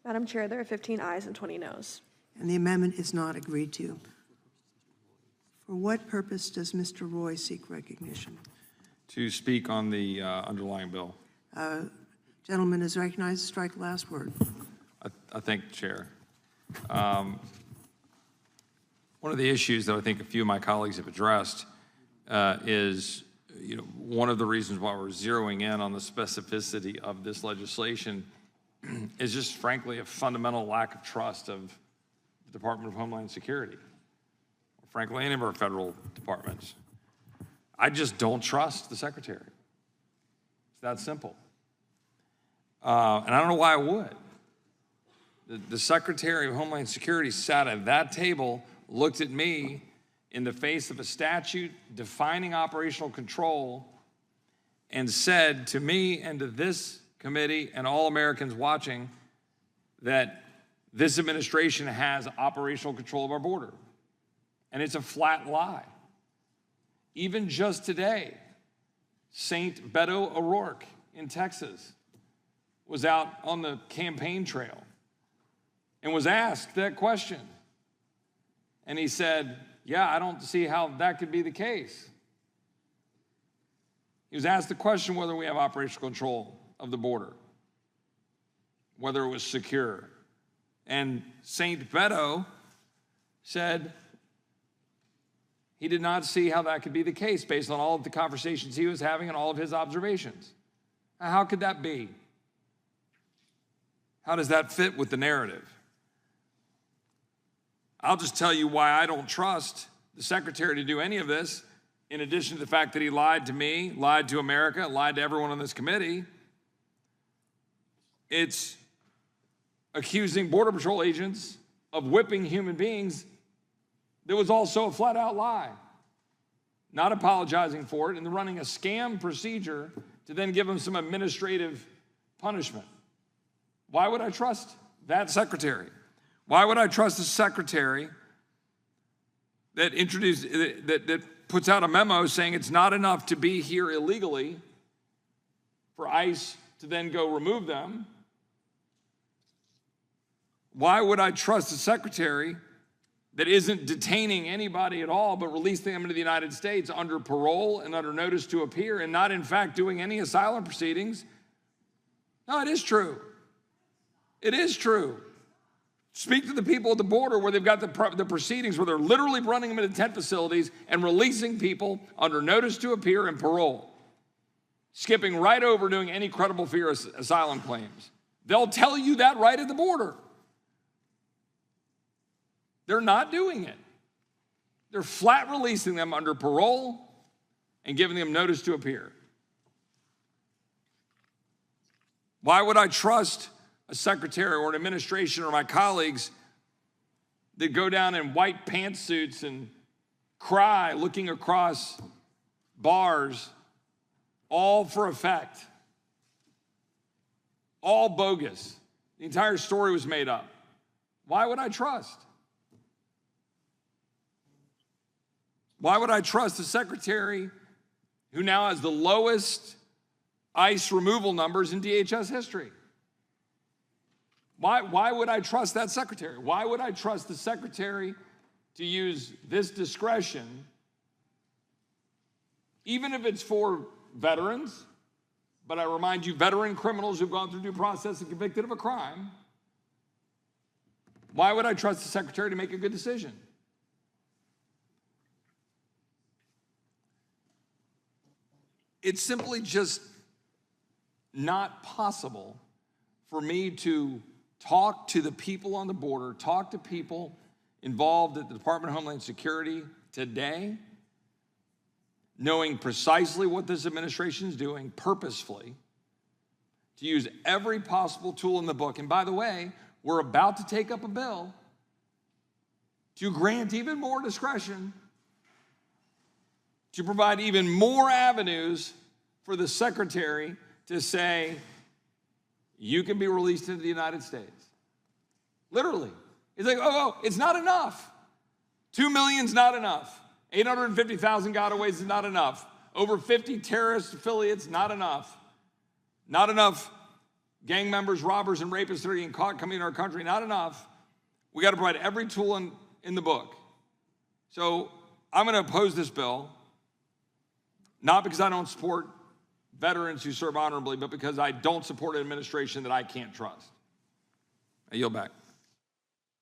Madam Chair, there are 15 ayes and 20 noes. And the amendment is not agreed to. For what purpose does Mr. Roy seek recognition? To speak on the underlying bill. Gentleman is recognized to strike last word. I thank the chair. One of the issues that I think a few of my colleagues have addressed is, one of the reasons why we're zeroing in on the specificity of this legislation is just frankly a fundamental lack of trust of the Department of Homeland Security, or frankly any of our federal departments. I just don't trust the secretary. It's that simple. And I don't know why I would. The Secretary of Homeland Security sat at that table, looked at me in the face of a statute defining operational control, and said to me and to this committee and all Americans watching that this administration has operational control of our border. And it's a flat lie. Even just today, St. Beto O'Rourke in Texas was out on the campaign trail and was asked that question. And he said, yeah, I don't see how that could be the case. He was asked the question whether we have operational control of the border, whether it was secure. And St. Beto said he did not see how that could be the case based on all of the conversations he was having and all of his observations. Now, how could that be? How does that fit with the narrative? I'll just tell you why I don't trust the secretary to do any of this, in addition to the fact that he lied to me, lied to America, lied to everyone on this committee. It's accusing Border Patrol agents of whipping human beings. There was also a flat-out lie, not apologizing for it, and running a scam procedure to then give them some administrative punishment. Why would I trust that secretary? Why would I trust a secretary that puts out a memo saying it's not enough to be here illegally for ICE to then go remove them? Why would I trust a secretary that isn't detaining anybody at all but releasing them into the United States under parole and under notice to appear and not in fact doing any asylum proceedings? No, it is true. It is true. Speak to the people at the border where they've got the proceedings where they're literally running them into tent facilities and releasing people under notice to appear and parole, skipping right over doing any credible fear asylum claims. They'll tell you that right at the border. They're not doing it. They're flat releasing them under parole and giving them notice to appear. Why would I trust a secretary or an administration or my colleagues that go down in white pantsuits and cry looking across bars, all for effect, all bogus? The entire story was made up. Why would I trust? Why would I trust a secretary who now has the lowest ICE removal numbers in DHS history? Why would I trust that secretary? Why would I trust the secretary to use this discretion, even if it's for veterans? But I remind you, veteran criminals who've gone through due process and convicted of a crime. Why would I trust the secretary to make a good decision? It's simply just not possible for me to talk to the people on the border, talk to people involved at the Department of Homeland Security today, knowing precisely what this administration is doing purposefully, to use every possible tool in the book. And by the way, we're about to take up a bill to grant even more discretion, to provide even more avenues for the secretary to say, you can be released into the United States. Literally. It's like, oh, it's not enough. 2 million's not enough. 850,000 gotaways is not enough. Over 50 terrorist affiliates, not enough. Not enough gang members, robbers, and rapists that are getting caught coming in our country, not enough. We got to provide every tool in the book. So I'm going to oppose this bill, not because I don't support veterans who serve honorably, but because I don't support an administration that I can't trust. I yield back.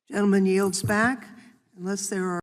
Gentleman yields back unless there are